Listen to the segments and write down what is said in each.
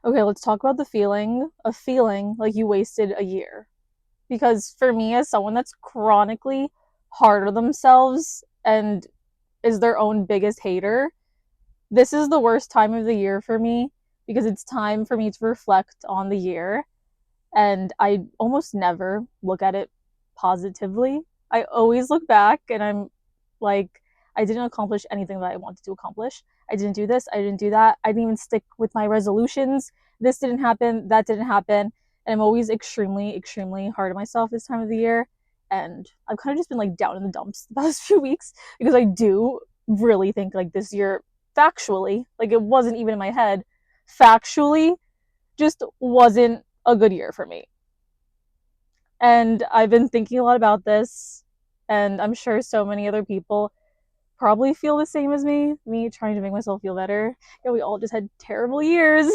Okay, let's talk about the feeling of feeling like you wasted a year. Because for me, as someone that's chronically hard on themselves and is their own biggest hater, this is the worst time of the year for me because it's time for me to reflect on the year. And I almost never look at it positively. I always look back and I'm like, I didn't accomplish anything that I wanted to accomplish. I didn't do this. I didn't do that. I didn't even stick with my resolutions. This didn't happen. That didn't happen. And I'm always extremely, extremely hard on myself this time of the year. And I've kind of just been like down in the dumps the past few weeks because I do really think like this year, factually, like it wasn't even in my head, factually, just wasn't a good year for me. And I've been thinking a lot about this, and I'm sure so many other people probably feel the same as me trying to make myself feel better. Yeah, we all just had terrible years.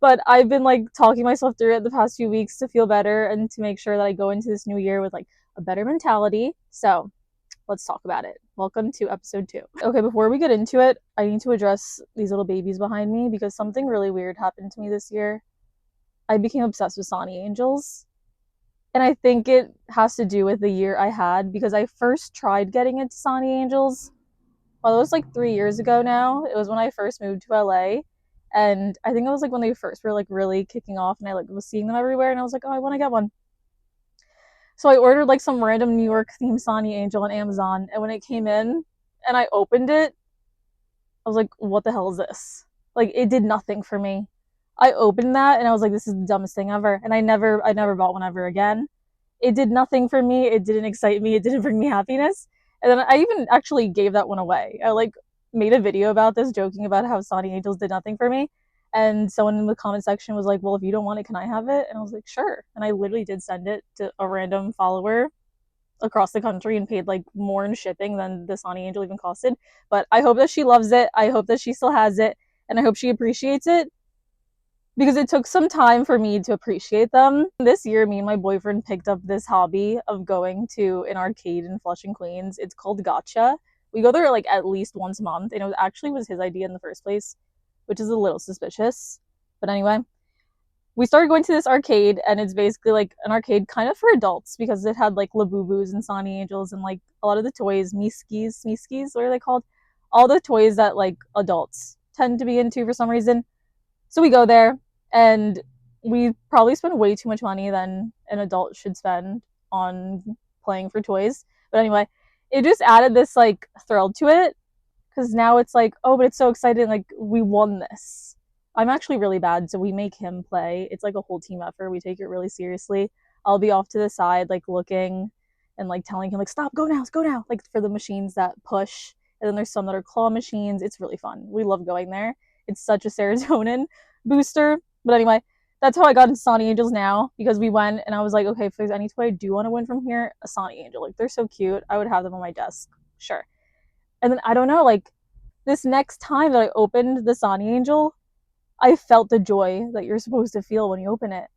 But I've been like talking myself through it the past few weeks to feel better and to make sure that I go into this new year with like a better mentality. So let's talk about it. Welcome to episode 2. Okay, before we get into it, I need to address these little babies behind me because something really weird happened to me this year. I became obsessed with Sonny Angels. And I think it has to do with the year I had because I first tried getting into Sonny Angels. Well, it was like 3 years ago now. It was when I first moved to LA. And I think it was like when they first were like really kicking off and I like was seeing them everywhere and I was like, oh, I want to get one. So I ordered like some random New York themed Sonny Angel on Amazon. And when it came in and I opened it, I was like, what the hell is this? Like it did nothing for me. I opened that and I was like, this is the dumbest thing ever. And I never bought one ever again. It did nothing for me. It didn't excite me. It didn't bring me happiness. And then I even actually gave that one away. I like made a video about this, joking about how Sonny Angels did nothing for me. And someone in the comment section was like, well, if you don't want it, can I have it? And I was like, sure. And I literally did send it to a random follower across the country and paid like more in shipping than the Sonny Angel even costed. But I hope that she loves it. I hope that she still has it. And I hope she appreciates it because it took some time for me to appreciate them. This year, me and my boyfriend picked up this hobby of going to an arcade in Flushing, Queens. It's called Gotcha. We go there like at least once a month, and it actually was his idea in the first place, which is a little suspicious. But anyway, we started going to this arcade, and it's basically like an arcade kind of for adults because it had like Labubus and Sonny Angels and like a lot of the toys, Miskis, what are they called? All the toys that like adults tend to be into for some reason. So we go there and we probably spend way too much money than an adult should spend on playing for toys. But anyway, it just added this like thrill to it because now it's like, oh, but it's so exciting. Like we won this. I'm actually really bad, so we make him play. It's like a whole team effort. We take it really seriously. I'll be off to the side, like looking and like telling him like, stop, go now, like for the machines that push. And then there's some that are claw machines. It's really fun. We love going there. It's such a serotonin booster. But anyway, that's how I got into Sonny Angels now because we went and I was like, okay, if there's any toy I do want to win from here, a Sonny Angel. Like they're so cute. I would have them on my desk. Sure. And then I don't know, like this next time that I opened the Sonny Angel, I felt the joy that you're supposed to feel when you open it.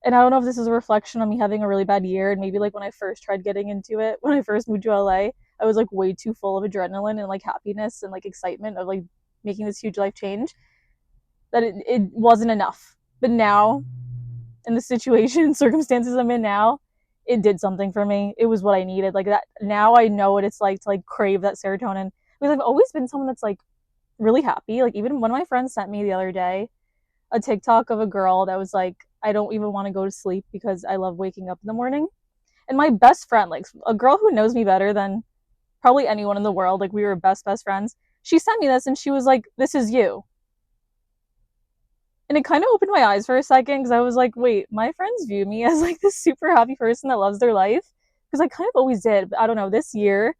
And I don't know if this is a reflection on me having a really bad year and maybe like when I first tried getting into it, when I first moved to LA, I was like way too full of adrenaline and like happiness and like excitement of like making this huge life change that it wasn't enough. But now, in the situation circumstances I'm in now, it did something for me. It was what I needed. Like that now I know what it's like to like crave that serotonin. Because I've always been someone that's like really happy. Like even one of my friends sent me the other day a TikTok of a girl that was like, I don't even want to go to sleep because I love waking up in the morning. And my best friend, like a girl who knows me better than probably anyone in the world, like we were best friends, she sent me this and she was like, this is you. And it kind of opened my eyes for a second because I was like, wait, my friends view me as like this super happy person that loves their life. Because I kind of always did. But I don't know, this year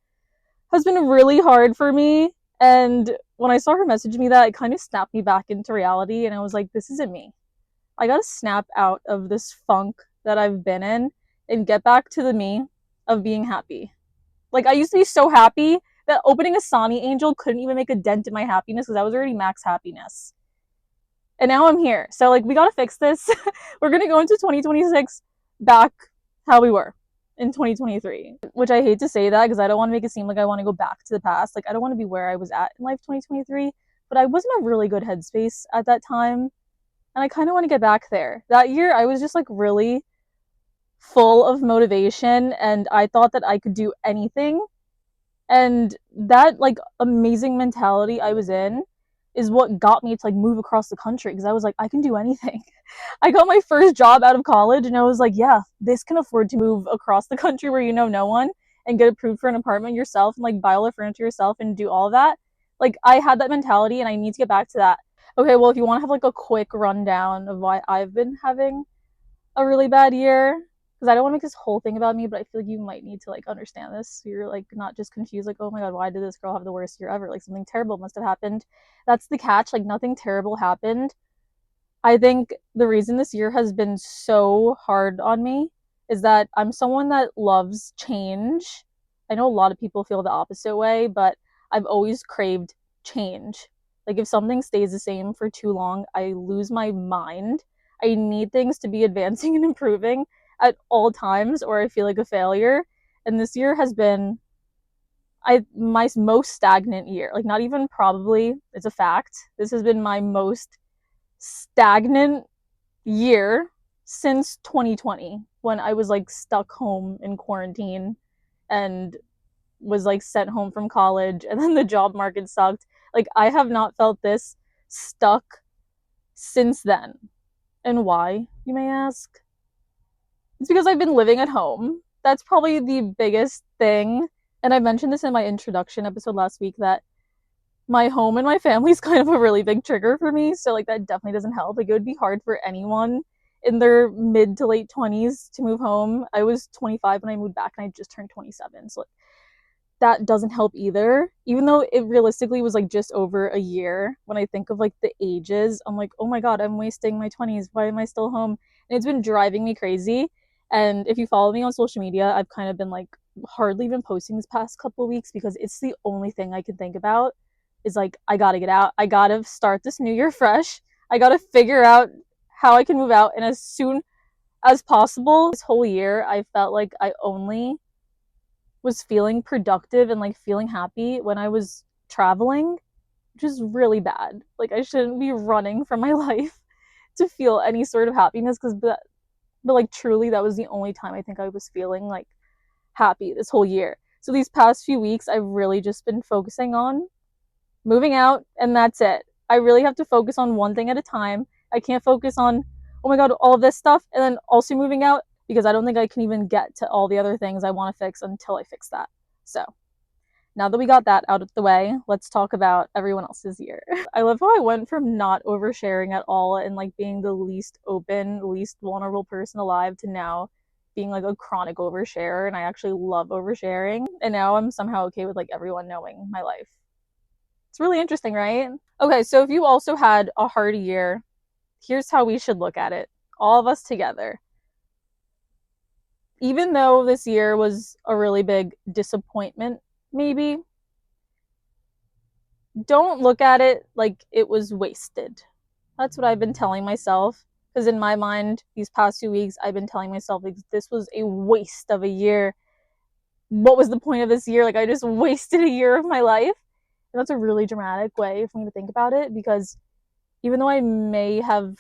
has been really hard for me. And when I saw her message me that, it kind of snapped me back into reality. And I was like, this isn't me. I got to snap out of this funk that I've been in and get back to the me of being happy. Like I used to be so happy that opening a Sonny Angel couldn't even make a dent in my happiness because I was already max happiness. And now I'm here. So like we gotta fix this. We're gonna go into 2026 back how we were in 2023. Which I hate to say that because I don't want to make it seem like I want to go back to the past. Like I don't want to be where I was at in life 2023. but I was in a really good headspace at that time, and I kind of want to get back there. That year, I was just like really full of motivation, and I thought that I could do anything. And that like amazing mentality I was in is what got me to like move across the country, because I was like, I can do anything. I got my first job out of college and I was like, yeah, this can afford to move across the country where you know no one and get approved for an apartment yourself and like buy all the furniture yourself and do all of that. Like I had that mentality and I need to get back to that. Okay, well, if you want to have like a quick rundown of why I've been having a really bad year, because I don't want to make this whole thing about me, but I feel like you might need to like understand this, so you're like not just confused like, oh my god, why did this girl have the worst year ever, like something terrible must have happened. That's the catch, like nothing terrible happened. I think the reason this year has been so hard on me is that I'm someone that loves change. I know a lot of people feel the opposite way, but I've always craved change. Like if something stays the same for too long, I lose my mind. I need things to be advancing and improving at all times, or I feel like a failure. And this year has been my most stagnant year. Like not even probably, it's a fact. This has been my most stagnant year since 2020, when I was like stuck home in quarantine and was like sent home from college, and then the job market sucked. Like I have not felt this stuck since then. And why, you may ask? It's because I've been living at home. That's probably the biggest thing. And I mentioned this in my introduction episode last week, that my home and my family is kind of a really big trigger for me. So like that definitely doesn't help. Like it would be hard for anyone in their mid to late 20s to move home. I was 25 when I moved back and I just turned 27. So like, that doesn't help either. Even though it realistically was like just over a year, when I think of like the ages, I'm like, oh my god, I'm wasting my 20s. Why am I still home? And it's been driving me crazy. And if you follow me on social media, I've kind of been like hardly been posting this past couple of weeks because it's the only thing I can think about is like, I gotta get out. I gotta start this new year fresh. I gotta figure out how I can move out. And as soon as possible, this whole year, I felt like I only was feeling productive and like feeling happy when I was traveling, which is really bad. Like I shouldn't be running from my life to feel any sort of happiness, because but like truly that was the only time I think I was feeling like happy this whole year. So these past few weeks I've really just been focusing on moving out, and that's it. I really have to focus on one thing at a time. I can't focus on, oh my god, all of this stuff and then also moving out, because I don't think I can even get to all the other things I want to fix until I fix that. So now that we got that out of the way, let's talk about everyone else's year. I love how I went from not oversharing at all and like being the least open, least vulnerable person alive to now being like a chronic oversharer, and I actually love oversharing. And now I'm somehow okay with like everyone knowing my life. It's really interesting, right? Okay, so if you also had a hard year, here's how we should look at it, all of us together. Even though this year was a really big disappointment, maybe, don't look at it like it was wasted. That's what I've been telling myself. Because in my mind, these past 2 weeks, I've been telling myself like this was a waste of a year. What was the point of this year? Like I just wasted a year of my life. And that's a really dramatic way for me to think about it, because even though I may have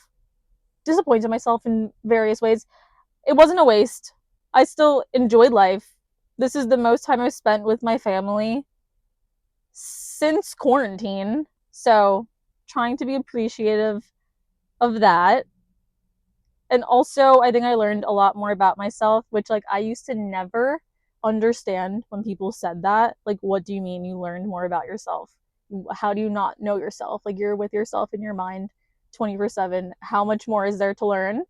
disappointed myself in various ways, it wasn't a waste. I still enjoyed life. This is the most time I've spent with my family since quarantine. So trying to be appreciative of that. And also, I think I learned a lot more about myself, which like I used to never understand when people said that. Like, what do you mean you learned more about yourself? How do you not know yourself? Like, you're with yourself in your mind 24/7. How much more is there to learn?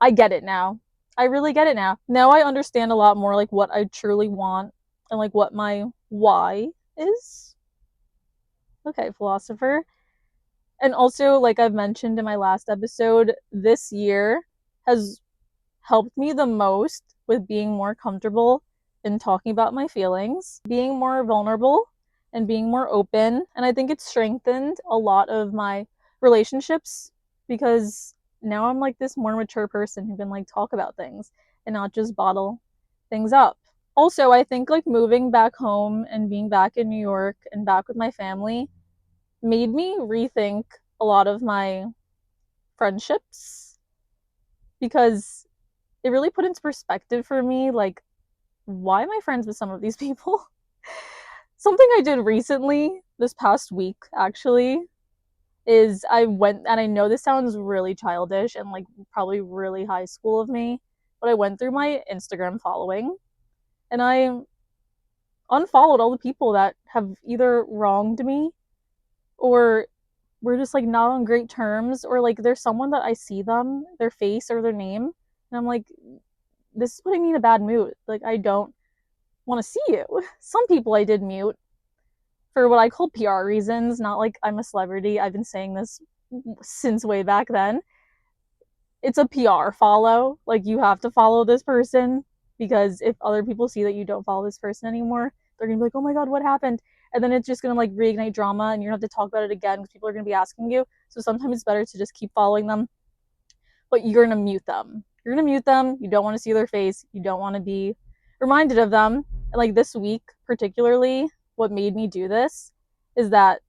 I get it now. I really get it now. Now I understand a lot more like what I truly want and like what my why is. Okay, philosopher. And also, like I've mentioned in my last episode, this year has helped me the most with being more comfortable in talking about my feelings, being more vulnerable, and being more open. And I think it's strengthened a lot of my relationships, because now I'm like this more mature person who can like talk about things and not just bottle things up. Also, I think like moving back home and being back in New York and back with my family made me rethink a lot of my friendships, because it really put into perspective for me, like, why am I friends with some of these people? Something I did recently, this past week actually, is I went, and I know this sounds really childish and like probably really high school of me, but I went through my Instagram following and I unfollowed all the people that have either wronged me or we're just like not on great terms, or like there's someone that I see them, their face or their name, and I'm like, this is putting me in a bad mood. Like, I don't want to see you. Some people I did mute for what I call PR reasons, not like I'm a celebrity. I've been saying this since way back then. It's a PR follow. Like, you have to follow this person, because if other people see that you don't follow this person anymore, they're gonna be like, oh my god, what happened? And then it's just gonna like reignite drama, and you're gonna have to talk about it again because people are gonna be asking you. So sometimes it's better to just keep following them, but you're gonna mute them. You're gonna mute them. You don't want to see their face. You don't want to be reminded of them. And like this week, particularly, what made me do this is that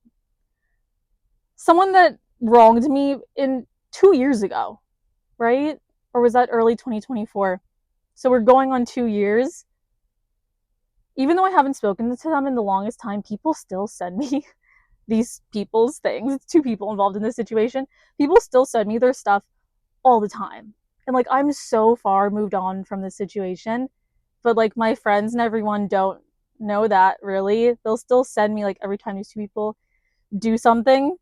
someone that wronged me in 2 years ago, right? Or was that early 2024? So we're going on 2 years. Even though I haven't spoken to them in the longest time, people still send me these people's things. It's two people involved in this situation. People still send me their stuff all the time. And like, I'm so far moved on from this situation, but like my friends and everyone don't know that really. They'll still send me like every time these two people do something,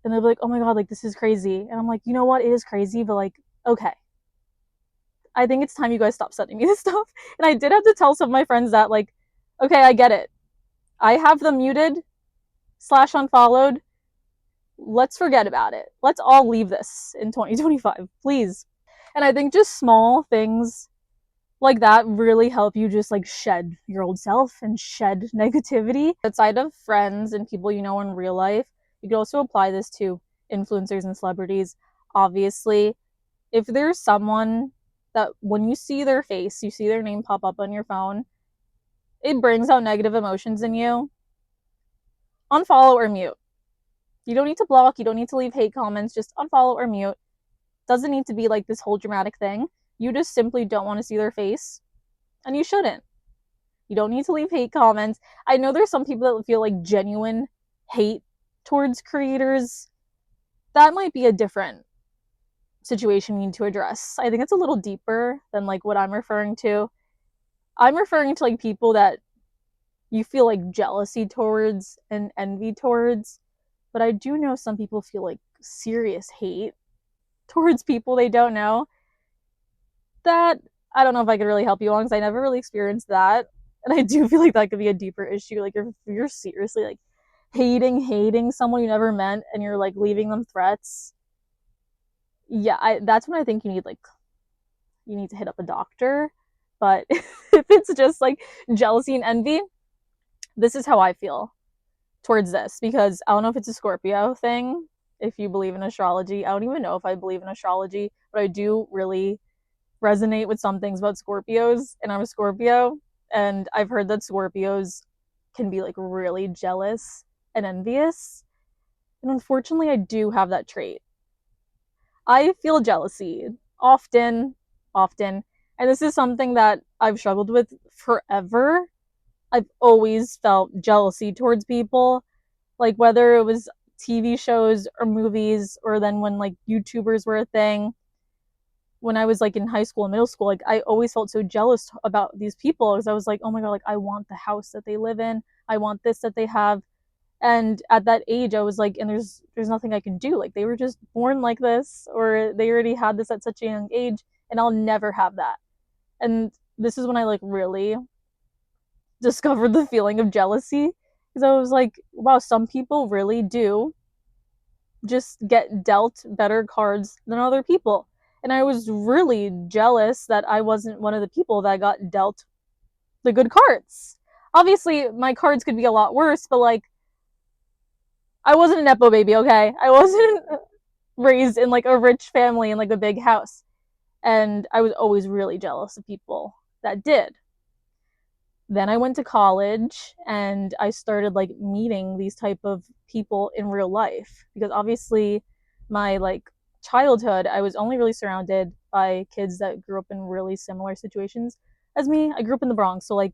and they'll be like, oh my god, like this is crazy. And I'm like, you know what? It is crazy, but like, okay. I think it's time you guys stop sending me this stuff. And I did have to tell some of my friends that, like, okay, I get it. I have them muted / unfollowed. Let's forget about it. Let's all leave this in 2025, please. And I think just small things like that really help you just like shed your old self and shed negativity. Outside of friends and people you know in real life, you can also apply this to influencers and celebrities. Obviously, if there's someone that when you see their face, you see their name pop up on your phone, it brings out negative emotions in you, unfollow or mute. You don't need to block, you don't need to leave hate comments, just unfollow or mute. Doesn't need to be like this whole dramatic thing. You just simply don't want to see their face, and you shouldn't. You don't need to leave hate comments. I know there's some people that feel like genuine hate towards creators. That might be a different situation we need to address. I think it's a little deeper than like what I'm referring to. I'm referring to like people that you feel like jealousy towards and envy towards, but I do know some people feel like serious hate towards people they don't know. That, I don't know if I could really help you on, because I never really experienced that, and I do feel like that could be a deeper issue. Like, if you're seriously like hating someone you never met and you're like leaving them threats, yeah, that's when I think you need to hit up a doctor. But if it's just like jealousy and envy, this is how I feel towards this, because I don't know if it's a Scorpio thing, if you believe in astrology. I don't even know if I believe in astrology, but I do really resonate with some things about Scorpios, and I'm a Scorpio, and I've heard that Scorpios can be like really jealous and envious, and unfortunately I do have that trait. I feel jealousy often, often, and this is something that I've struggled with forever. I've always felt jealousy towards people, like whether it was TV shows or movies, or then when like YouTubers were a thing. When I was like in high school and middle school, like I always felt so jealous about these people, because I was like, oh my god, like I want the house that they live in, I want this that they have. And at that age I was like, and there's nothing I can do. Like, they were just born like this, or they already had this at such a young age, and I'll never have that. And this is when I like really discovered the feeling of jealousy, because I was like, wow, some people really do just get dealt better cards than other people. And I was really jealous that I wasn't one of the people that got dealt the good cards. Obviously, my cards could be a lot worse, but like, I wasn't a Nepo baby, okay? I wasn't raised in like a rich family in like a big house. And I was always really jealous of people that did. Then I went to college and I started like meeting these type of people in real life, because obviously my like childhood, I was only really surrounded by kids that grew up in really similar situations as me. I grew up in the Bronx, so like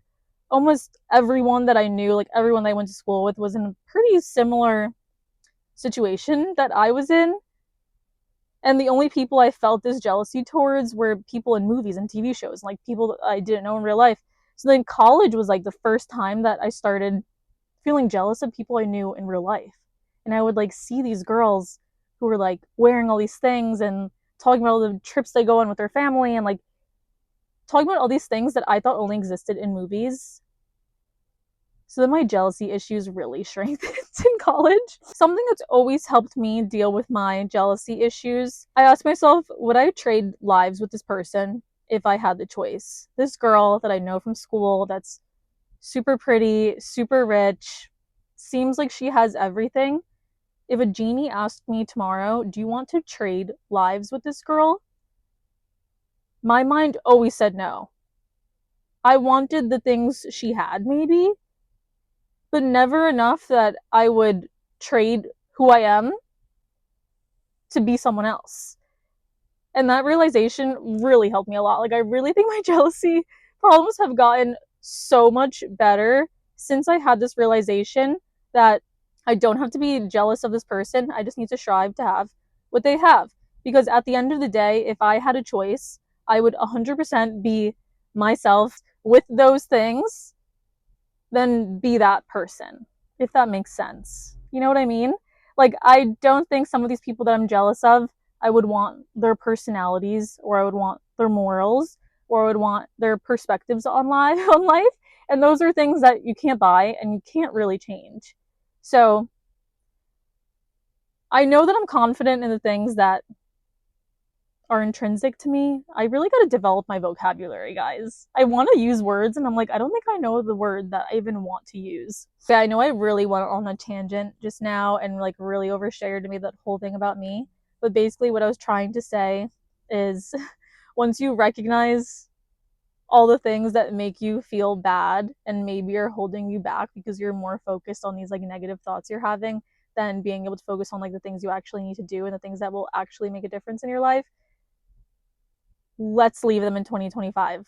almost everyone that I knew, like everyone that I went to school with, was in a pretty similar situation that I was in. And the only people I felt this jealousy towards were people in movies and TV shows, like people that I didn't know in real life. So then college was like the first time that I started feeling jealous of people I knew in real life. And I would like see these girls who were like wearing all these things and talking about all the trips they go on with their family, and like talking about all these things that I thought only existed in movies. So then my jealousy issues really strengthened in college. Something that's always helped me deal with my jealousy issues, I asked myself, would I trade lives with this person if I had the choice? This girl that I know from school that's super pretty, super rich, seems like she has everything. If a genie asked me tomorrow, do you want to trade lives with this girl? My mind always said no. I wanted the things she had, maybe, but never enough that I would trade who I am to be someone else. And that realization really helped me a lot. Like, I really think my jealousy problems have gotten so much better since I had this realization that I don't have to be jealous of this person. I just need to strive to have what they have. Because at the end of the day, if I had a choice, I would 100% be myself with those things, then be that person, if that makes sense. You know what I mean? Like, I don't think some of these people that I'm jealous of, I would want their personalities, or I would want their morals, or I would want their perspectives on life. On life. And those are things that you can't buy and you can't really change. So I know that I'm confident in the things that are intrinsic to me. I really got to develop my vocabulary, guys. I want to use words and I'm like, I don't think I know the word that I even want to use. Yeah, I know I really went on a tangent just now and like really overshared to me that whole thing about me. But basically what I was trying to say is once you recognize all the things that make you feel bad and maybe are holding you back because you're more focused on these like negative thoughts you're having than being able to focus on like the things you actually need to do and the things that will actually make a difference in your life, let's leave them in 2025.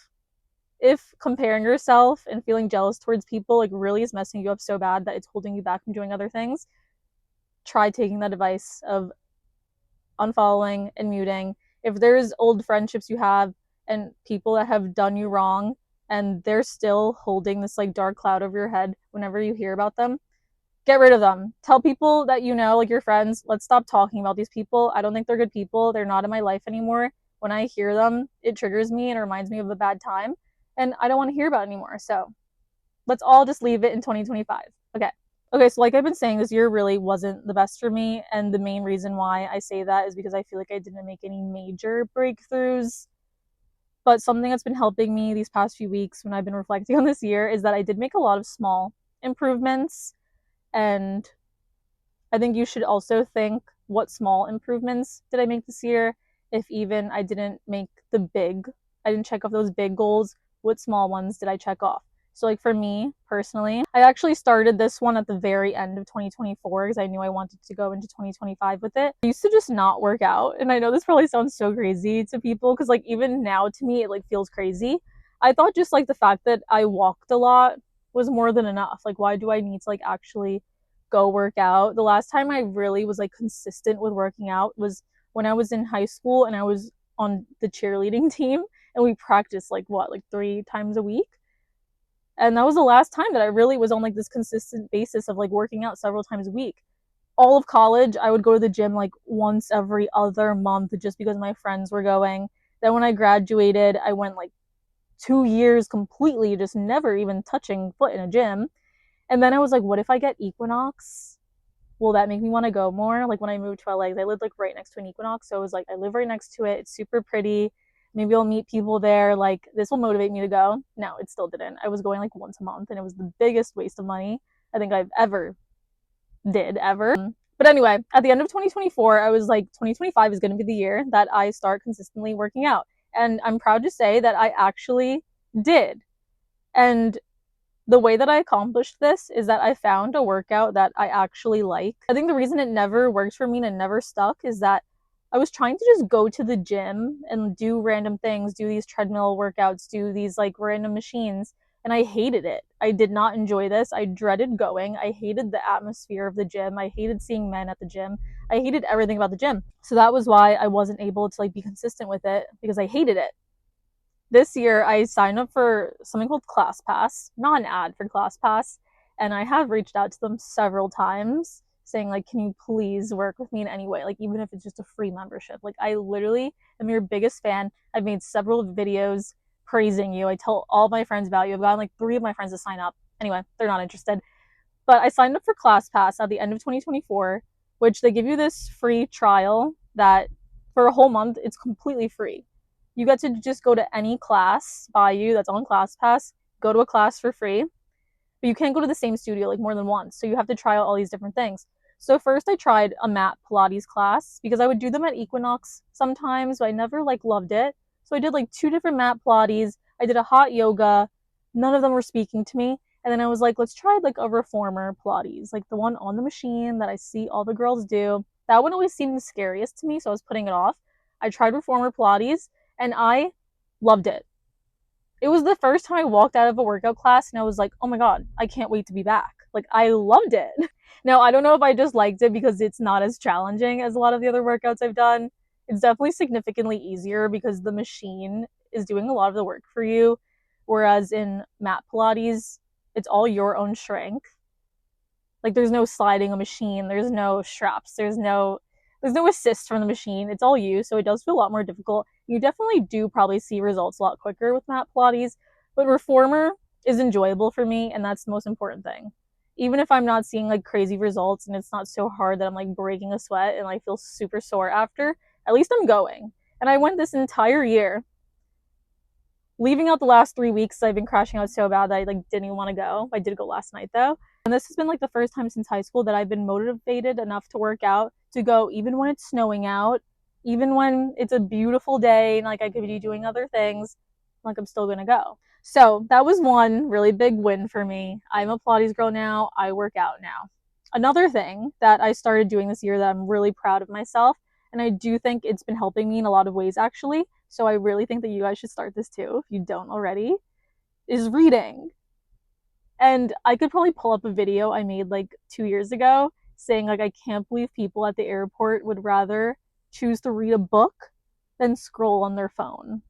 If comparing yourself and feeling jealous towards people like really is messing you up so bad that it's holding you back from doing other things, try taking that advice of unfollowing and muting. If there's old friendships you have and people that have done you wrong and they're still holding this like dark cloud over your head whenever you hear about them, get rid of them. Tell people that you know, like your friends, let's stop talking about these people. I don't think they're good people. They're not in my life anymore. When I hear them, it triggers me and it reminds me of a bad time, and I don't want to hear about it anymore. So let's all just leave it in 2025. Okay, so like I've been saying, this year really wasn't the best for me, and the main reason why I say that is because I feel like I didn't make any major breakthroughs. But something that's been helping me these past few weeks when I've been reflecting on this year is that I did make a lot of small improvements, and I think you should also think, what small improvements did I make this year? If even I didn't make I didn't check off those big goals, what small ones did I check off? So like for me personally, I actually started this one at the very end of 2024 because I knew I wanted to go into 2025 with it. I used to just not work out, and I know this probably sounds so crazy to people because like even now to me it like feels crazy. I thought just like the fact that I walked a lot was more than enough. Like, why do I need to like actually go work out? The last time I really was like consistent with working out was when I was in high school and I was on the cheerleading team and we practiced like 3 times a week. And that was the last time that I really was on like this consistent basis of like working out several times a week. All of college, I would go to the gym like once every other month just because my friends were going. Then when I graduated, I went like 2 years completely just never even touching foot in a gym. And then I was like, what if I get Equinox? Will that make me want to go more? Like when I moved to LA, I lived like right next to an Equinox. So I was like, I live right next to it. It's super pretty. Maybe I'll meet people there. Like this will motivate me to go. No, it still didn't. I was going like once a month and it was the biggest waste of money I think I've ever did ever. But anyway, at the end of 2024, I was like, 2025 is going to be the year that I start consistently working out. And I'm proud to say that I actually did. And The way that I accomplished this is that I found a workout that I actually like. I think the reason it never worked for me and it never stuck is that I was trying to just go to the gym and do random things, do these treadmill workouts, do these like random machines, and I hated it. I did not enjoy this. I dreaded going. I hated the atmosphere of the gym. I hated seeing men at the gym. I hated everything about the gym. So that was why I wasn't able to like be consistent with it, because I hated it. This year I signed up for something called ClassPass, not an ad for ClassPass, and I have reached out to them several times saying like, can you please work with me in any way, like even if it's just a free membership. Like I literally am your biggest fan. I've made several videos praising you. I tell all my friends about you. I've gotten like 3 of my friends to sign up. Anyway, they're not interested. But I signed up for ClassPass at the end of 2024, which they give you this free trial that for a whole month it's completely free. You get to just go to any class by you that's on ClassPass, go to a class for free, but you can't go to the same studio like more than once. So you have to try out all these different things. So first I tried a mat Pilates class because I would do them at Equinox sometimes, but I never like loved it. So I did like 2 different mat Pilates. I did a hot yoga. None of them were speaking to me. And then I was like, let's try like a reformer Pilates, like the one on the machine that I see all the girls do. That one always seemed the scariest to me, so I was putting it off. I tried reformer Pilates and I loved it. It was the first time I walked out of a workout class and I was like, oh my God, I can't wait to be back. Like, I loved it. Now, I don't know if I just liked it because it's not as challenging as a lot of the other workouts I've done. It's definitely significantly easier because the machine is doing a lot of the work for you. Whereas in mat Pilates, it's all your own strength. Like, there's no sliding a machine, there's no straps, there's no assist from the machine. It's all you, so it does feel a lot more difficult. You definitely do probably see results a lot quicker with mat Pilates, but reformer is enjoyable for me, and that's the most important thing. Even if I'm not seeing like crazy results and it's not so hard that I'm like breaking a sweat and I feel super sore after, at least I'm going. And I went this entire year. Leaving out the last 3 weeks, I've been crashing out so bad that I like didn't even want to go. I did go last night though. And this has been like the first time since high school that I've been motivated enough to work out, to go even when it's snowing out, even when it's a beautiful day and like I could be doing other things, like I'm still gonna go. So that was one really big win for me. I'm a Pilates girl now. I work out now. Another thing that I started doing this year that I'm really proud of myself, and I do think it's been helping me in a lot of ways actually, so I really think that you guys should start this too if you don't already, is reading. And I could probably pull up a video I made like 2 years ago saying like, I can't believe people at the airport would rather choose to read a book than scroll on their phone.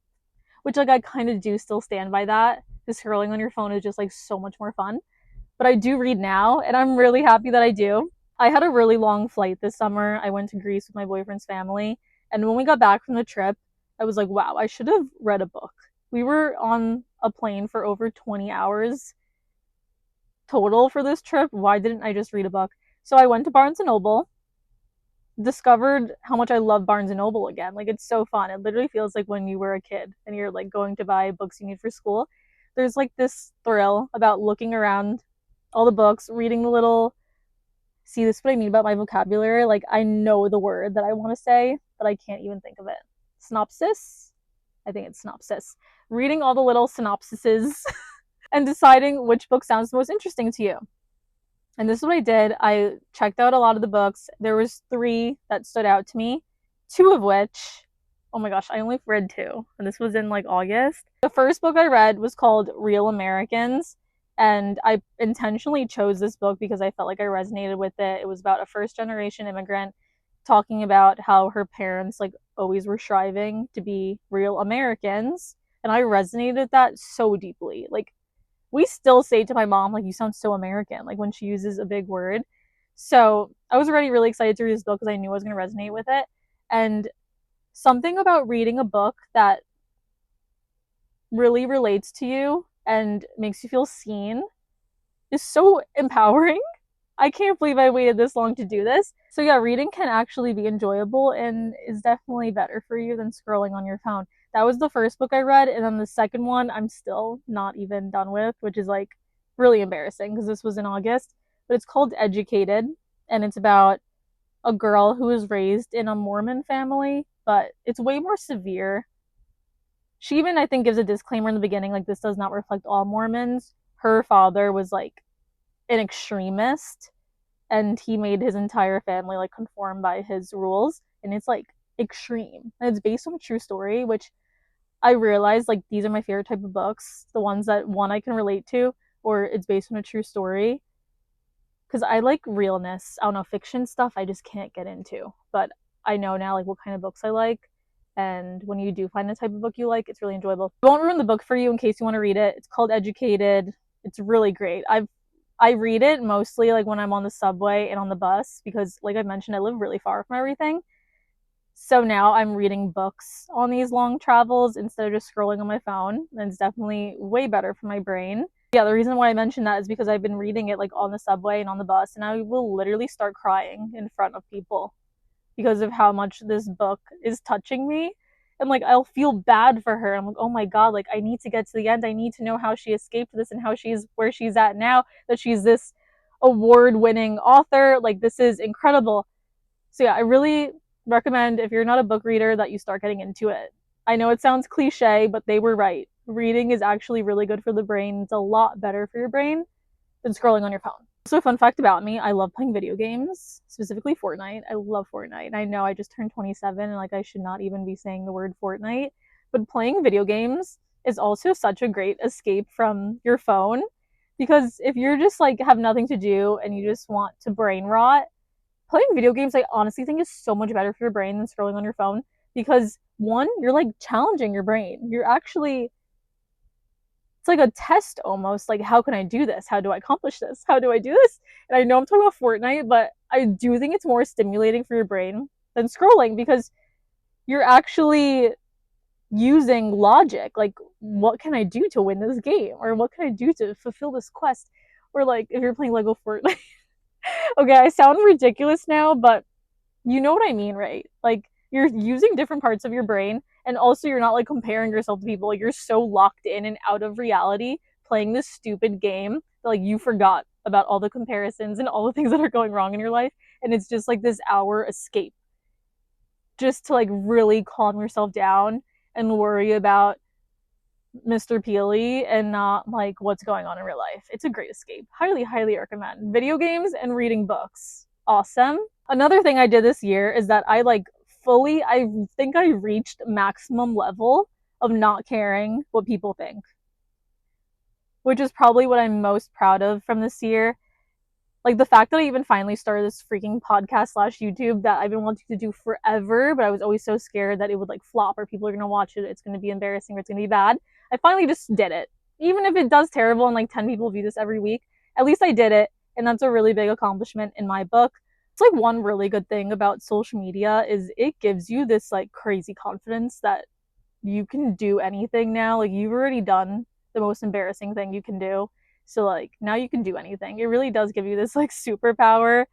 Which like I kind of do still stand by that. Because scrolling on your phone is just like so much more fun. But I do read now, and I'm really happy that I do. I had a really long flight this summer. I went to Greece with my boyfriend's family. And when we got back from the trip, I was like, wow, I should have read a book. We were on a plane for over 20 hours total for this trip. Why didn't I just read a book? So I went to Barnes & Noble, discovered how much I love Barnes & Noble again. Like, it's so fun. It literally feels like when you were a kid and you're like going to buy books you need for school. There's like this thrill about looking around all the books, reading the little, see, this is what I mean about my vocabulary. Like, I know the word that I want to say, but I can't even think of it. Synopsis? I think it's synopsis. Reading all the little synopsises and deciding which book sounds the most interesting to you. And this is what I did. I checked out a lot of the books. There was 3 that stood out to me, 2 of which, oh my gosh, I only read 2. And this was in like August. The first book I read was called Real Americans. And I intentionally chose this book because I felt like I resonated with it. It was about a first-generation immigrant talking about how her parents like always were striving to be real Americans. And I resonated with that so deeply. Like, we still say to my mom, like, you sound so American, like when she uses a big word. So I was already really excited to read this book because I knew I was going to resonate with it. And something about reading a book that really relates to you and makes you feel seen is so empowering. I can't believe I waited this long to do this. So yeah, reading can actually be enjoyable and is definitely better for you than scrolling on your phone. That was the first book I read, and then the second one I'm still not even done with, which is like really embarrassing because this was in August. But it's called Educated, and it's about a girl who was raised in a Mormon family, but it's way more severe. She even, I think, gives a disclaimer in the beginning, like, this does not reflect all Mormons. her father was like an extremist, and he made his entire family like conform by his rules, and it's like extreme. And it's based on a true story, which I realized like these are my favorite type of books, the ones that one I can relate to, or it's based on a true story. Because I like realness. I don't know, fiction stuff I just can't get into. But I know now like what kind of books I like. And when you do find the type of book you like, it's really enjoyable. I won't ruin the book for you in case you want to read it. It's called Educated. It's really great. I read it mostly like when I'm on the subway and on the bus because like I mentioned, I live really far from everything. So now I'm reading books on these long travels instead of just scrolling on my phone. And it's definitely way better for my brain. Yeah, the reason why I mentioned that is because I've been reading it like on the subway and on the bus, and I will literally start crying in front of people because of how much this book is touching me. And like I'll feel bad for her. I'm like, oh my god, like I need to get to the end. I need to know how she escaped this and how she's where she's at now, that she's this award-winning author. Like this is incredible. So yeah, I really recommend if you're not a book reader that you start getting into it. I know it sounds cliche, but they were right. Reading is actually really good for the brain. It's a lot better for your brain than scrolling on your phone. So, fun fact about me, I love playing video games, specifically Fortnite. I love Fortnite. And I know I just turned 27 and like I should not even be saying the word Fortnite, but playing video games is also such a great escape from your phone, because if you're just like have nothing to do and you just want to brain rot, playing video games I honestly think is so much better for your brain than scrolling on your phone, because one, you're like challenging your brain. You're actually, it's like a test almost, like how can I do this? How do I accomplish this? How do I do this? And I know I'm talking about Fortnite, but I do think it's more stimulating for your brain than scrolling, because you're actually using logic. Like, what can I do to win this game? Or what can I do to fulfill this quest? Or like if you're playing Lego Fortnite. Okay, I sound ridiculous now, but you know what I mean, right? Like you're using different parts of your brain, and also you're not like comparing yourself to people. Like you're so locked in and out of reality playing this stupid game that like you forgot about all the comparisons and all the things that are going wrong in your life, and it's just like this hour escape just to like really calm yourself down and worry about Mr. Peely and not like what's going on in real life. It's a great escape. Highly, highly recommend. Video games and reading books. Awesome. Another thing I did this year is that I like fully, I think I reached maximum level of not caring what people think, which is probably what I'm most proud of from this year. Like the fact that I even finally started this freaking podcast slash YouTube that I've been wanting to do forever, but I was always so scared that it would like flop or people are going to watch it, it's going to be embarrassing or it's going to be bad. I finally just did it. Even if it does terrible and like 10 people view this every week, at least I did it. And that's a really big accomplishment in my book. It's like one really good thing about social media is it gives you this like crazy confidence that you can do anything now. Like you've already done the most embarrassing thing you can do. So like now you can do anything. It really does give you this like superpower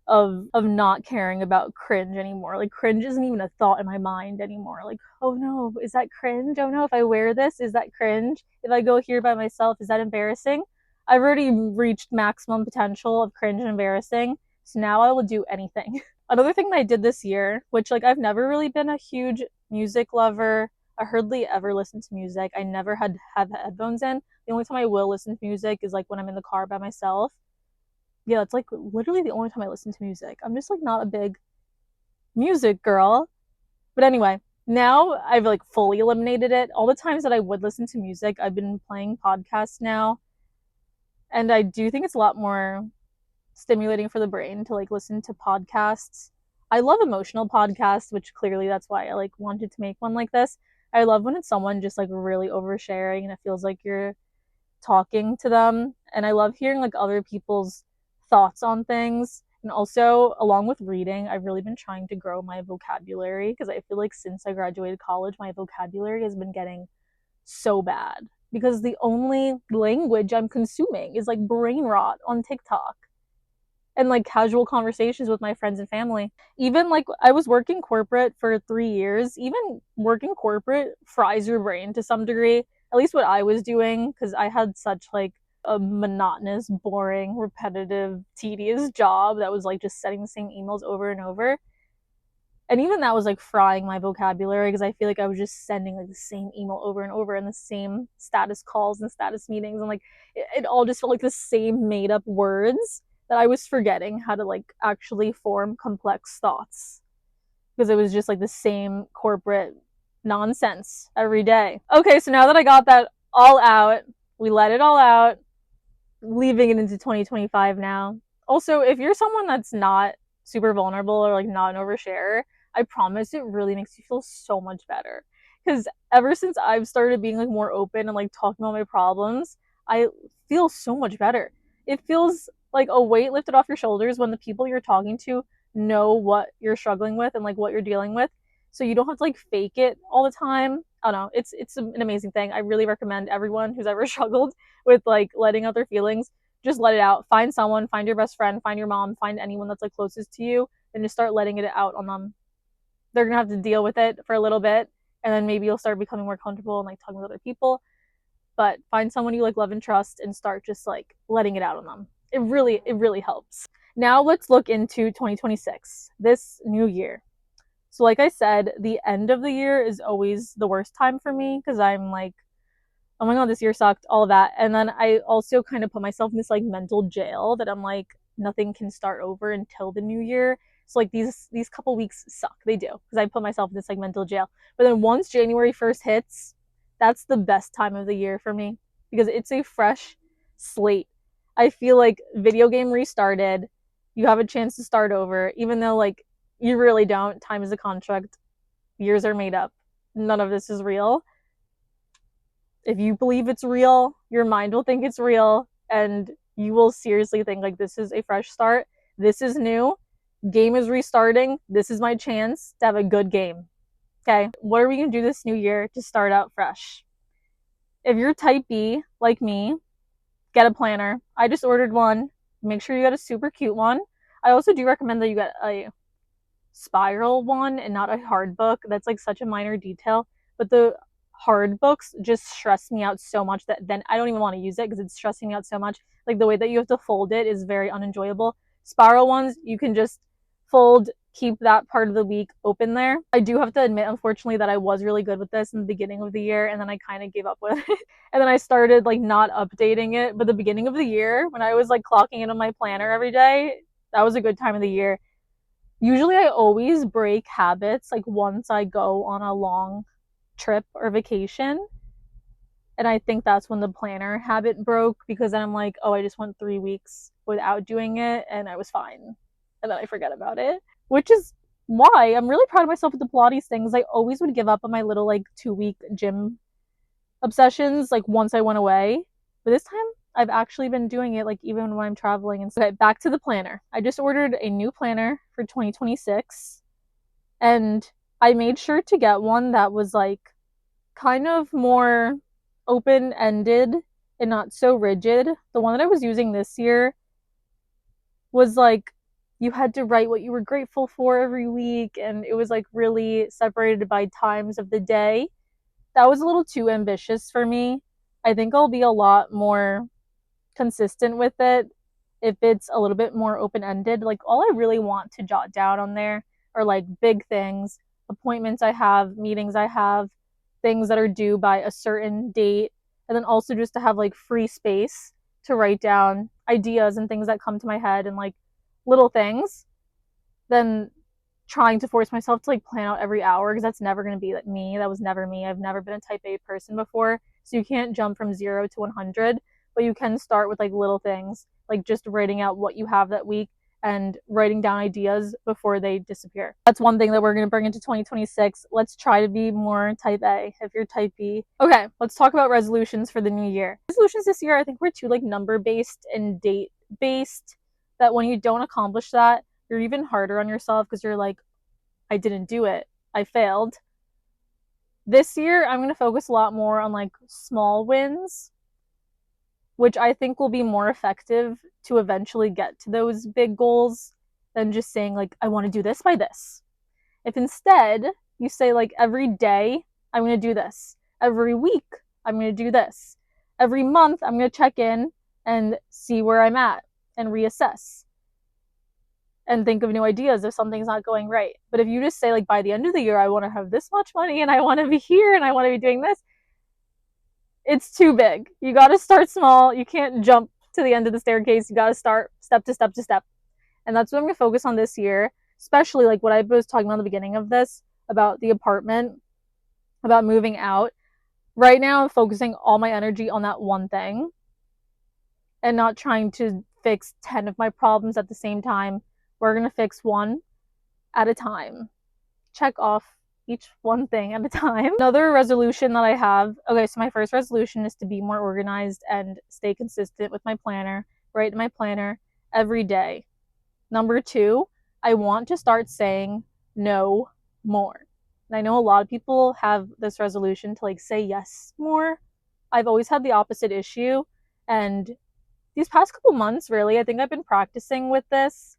of not caring about cringe anymore. Like cringe isn't even a thought in my mind anymore. Like, oh no, is that cringe? Oh no, if I wear this, is that cringe? If I go here by myself, is that embarrassing? I've already reached maximum potential of cringe and embarrassing. So now I will do anything. Another thing that I did this year, which like I've never really been a huge music lover. I hardly ever listen to music. I never have headphones in. The only time I will listen to music is like when I'm in the car by myself. Yeah, it's like literally the only time I listen to music. I'm just like not a big music girl. But anyway, now I've like fully eliminated it. All the times that I would listen to music, I've been playing podcasts now. And I do think it's a lot more stimulating for the brain to like listen to podcasts. I love emotional podcasts, which clearly that's why I like wanted to make one like this. I love when it's someone just like really oversharing and it feels like you're talking to them. And I love hearing like other people's thoughts on things. And also, along with reading, I've really been trying to grow my vocabulary, because I feel like since I graduated college, my vocabulary has been getting so bad because the only language I'm consuming is like brain rot on TikTok and like casual conversations with my friends and family. Even like I was working corporate for 3 years, even working corporate fries your brain to some degree, at least what I was doing, because I had such like a monotonous, boring, repetitive, tedious job that was like just sending the same emails over and over. And even that was like frying my vocabulary because I feel like I was just sending like the same email over and over and the same status calls and status meetings, and like it all just felt like the same made up words that I was forgetting how to like actually form complex thoughts because it was just like the same corporate nonsense every day. Okay, so now that I got that all out, we let it all out, leaving it into 2025 now. Also, if you're someone that's not super vulnerable or like not an oversharer, I promise it really makes you feel so much better. Because ever since I've started being like more open and like talking about my problems, I feel so much better. It feels like a weight lifted off your shoulders when the people you're talking to know what you're struggling with and like what you're dealing with. So you don't have to like fake it all the time. I don't know. It's an amazing thing. I really recommend everyone who's ever struggled with like letting out their feelings, just let it out. Find someone, find your best friend, find your mom, find anyone that's like closest to you, and just start letting it out on them. They're gonna have to deal with it for a little bit, and then maybe you'll start becoming more comfortable and like talking with other people. But find someone you like love and trust and start just like letting it out on them. It really helps. Now let's look into 2026, this new year. So like I said, the end of the year is always the worst time for me because I'm like, oh my god, this year sucked, all of that. And then I also kind of put myself in this like mental jail that I'm like, nothing can start over until the new year. So like these couple weeks suck. They do, because I put myself in this like mental jail. But then once January 1st hits, that's the best time of the year for me because it's a fresh slate. I feel like video game restarted. You have a chance to start over, even though like you really don't. Time is a construct. Years are made up. None of this is real. If you believe it's real, your mind will think it's real, and you will seriously think like this is a fresh start. This is new. Game is restarting. This is my chance to have a good game. Okay, what are we gonna do this new year to start out fresh? If you're type B like me, get a planner. I just ordered one. Make sure you get a super cute one. I also do recommend that you get a spiral one and not a hard book. That's like such a minor detail, but the hard books just stress me out so much that then I don't even want to use it because it's stressing me out so much. Like the way that you have to fold it is very unenjoyable. Spiral ones, you can just fold, keep that part of the week open there. I do have to admit, unfortunately, that I was really good with this in the beginning of the year and then I kind of gave up with it. And then I started like not updating it. But the beginning of the year, when I was like clocking in on my planner every day, that was a good time of the year. Usually I always break habits like once I go on a long trip or vacation. And I think that's when the planner habit broke because then I'm like, oh, I just went 3 weeks without doing it and I was fine. And then I forget about it, which is why I'm really proud of myself with the Pilates things. I always would give up on my little like 2 week gym obsessions like once I went away. But this time I've actually been doing it like even when I'm traveling. And so, okay, back to the planner. I just ordered a new planner for 2026 and I made sure to get one that was like kind of more open-ended and not so rigid. The one that I was using this year was like you had to write what you were grateful for every week and it was like really separated by times of the day. That was a little too ambitious for me. I think I'll be a lot more consistent with it if it's a little bit more open-ended. Like all I really want to jot down on there are like big things, appointments I have, meetings I have, things that are due by a certain date, and then also just to have like free space to write down ideas and things that come to my head and like little things, then trying to force myself to like plan out every hour because that's never going to be like me. That was never me. I've never been a type A person before. So you can't jump from 0 to 100, but you can start with like little things, like just writing out what you have that week and writing down ideas before they disappear. That's one thing that we're going to bring into 2026. Let's try to be more type A if you're type B. Okay, let's talk about resolutions for the new year. Resolutions this year, I think we're too like number based and date based that when you don't accomplish that, you're even harder on yourself because you're like, I didn't do it. I failed. This year, I'm going to focus a lot more on like small wins, which I think will be more effective to eventually get to those big goals than just saying like, I want to do this by this. If instead you say like every day, I'm going to do this. Every week, I'm going to do this. Every month, I'm going to check in and see where I'm at and reassess. and think of new ideas if something's not going right. But if you just say, like, by the end of the year, I want to have this much money and I want to be here and I want to be doing this, it's too big. You got to start small. You can't jump to the end of the staircase. You got to start step to step to step. And that's what I'm going to focus on this year, especially like what I was talking about at the beginning of this about the apartment, about moving out. Right now, I'm focusing all my energy on that one thing and not trying to fix 10 of my problems at the same time. We're going to fix one at a time. Check off each one thing at a time. Another resolution that I have, okay, so my first resolution is to be more organized and stay consistent with my planner, write in my planner every day. Number 2, I want to start saying no more. And I know a lot of people have this resolution to like say yes more. I've always had the opposite issue, and these past couple months, really, I think I've been practicing with this,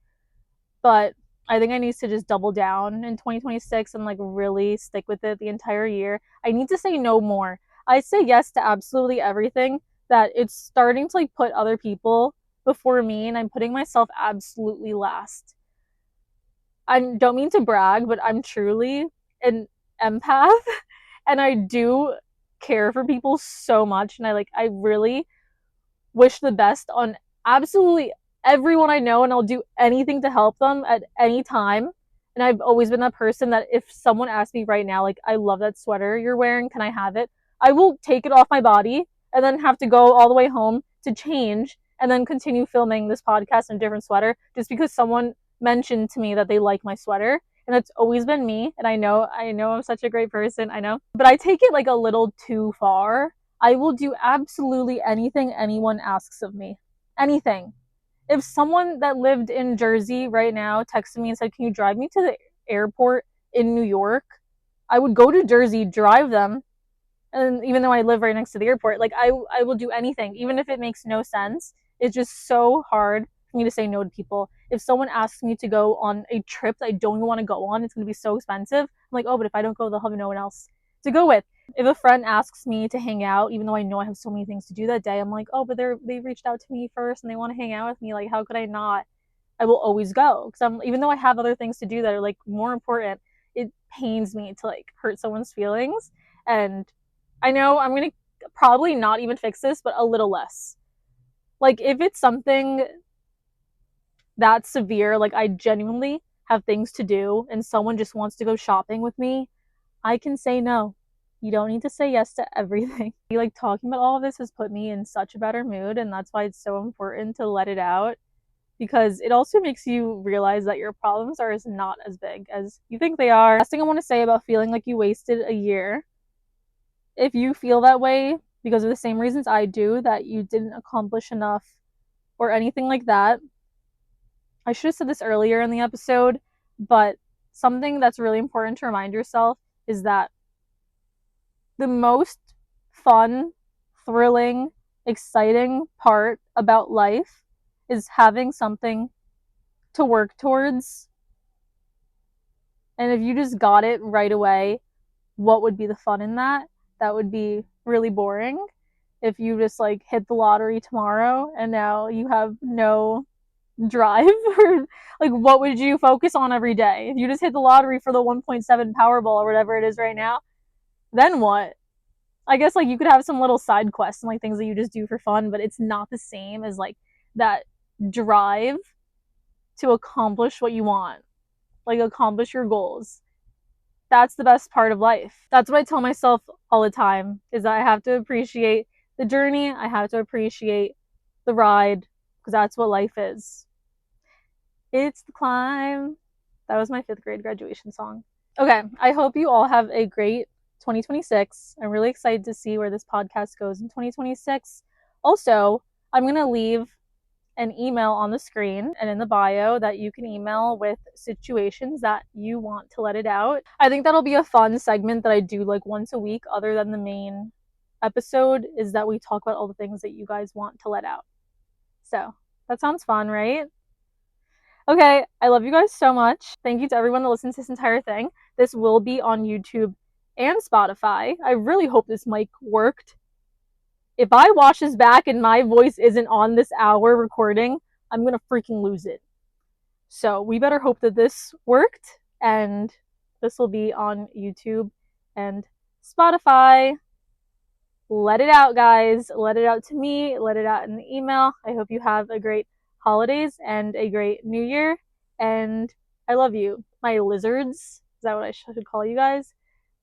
but I think I need to just double down in 2026 and like really stick with it the entire year. I need to say no more. I say yes to absolutely everything that it's starting to like put other people before me, and I'm putting myself absolutely last. I don't mean to brag, but I'm truly an empath and I do care for people so much, and I really wish the best on absolutely everyone I know, and I'll do anything to help them at any time. And I've always been that person that if someone asks me right now, like, I love that sweater you're wearing, can I have it? I will take it off my body and then have to go all the way home to change and then continue filming this podcast in a different sweater just because someone mentioned to me that they like my sweater. And that's always been me. And I know I'm such a great person, I know. But I take it like a little too far. I will do absolutely anything anyone asks of me. Anything. If someone that lived in Jersey right now texted me and said, can you drive me to the airport in New York? I would go to Jersey, drive them, and even though I live right next to the airport, like I will do anything, even if it makes no sense. It's just so hard for me to say no to people. If someone asks me to go on a trip that I don't even want to go on, it's going to be so expensive. I'm like, oh, but if I don't go, they'll have no one else to go with. If a friend asks me to hang out, even though I know I have so many things to do that day, I'm like, oh, but they reached out to me first and they want to hang out with me. Like, how could I not? I will always go, because even though I have other things to do that are like more important, it pains me to like hurt someone's feelings. And I know I'm gonna probably not even fix this, but a little less. Like, if it's something that severe, like I genuinely have things to do and someone just wants to go shopping with me, I can say no. You don't need to say yes to everything. Like, talking about all of this has put me in such a better mood, and that's why it's so important to let it out, because it also makes you realize that your problems are not as big as you think they are. Last thing I want to say about feeling like you wasted a year, if you feel that way because of the same reasons I do, that you didn't accomplish enough or anything like that, I should have said this earlier in the episode, but something that's really important to remind yourself is that the most fun, thrilling, exciting part about life is having something to work towards. And if you just got it right away, what would be the fun in that? That would be really boring. If you just like hit the lottery tomorrow and now you have no drive, or like, what would you focus on every day? If you just hit the lottery for the 1.7 Powerball or whatever it is right now, then what? I guess like you could have some little side quests and like things that you just do for fun, but it's not the same as like that drive to accomplish what you want, like accomplish your goals. That's the best part of life. That's what I tell myself all the time, is that I have to appreciate the journey. I have to appreciate the ride, because that's what life is. It's the climb. That was my 5th grade graduation song. Okay, I hope you all have a great 2026. I'm really excited to see where this podcast goes in 2026. Also, I'm going to leave an email on the screen and in the bio that you can email with situations that you want to let it out. I think that'll be a fun segment that I do like once a week, other than the main episode, is that we talk about all the things that you guys want to let out. So that sounds fun, right? Okay, I love you guys so much. Thank you to everyone that listens to this entire thing. This will be on YouTube and Spotify. I really hope this mic worked. If I watch this back and my voice isn't on this hour recording, I'm gonna freaking lose it. So we better hope that this worked, and this will be on YouTube and Spotify. Let it out, guys. Let it out to me. Let it out in the email. I hope you have a great holidays and a great new year. And I love you. My lizards. Is that what I should call you guys?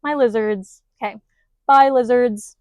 My lizards. Okay. Bye, lizards.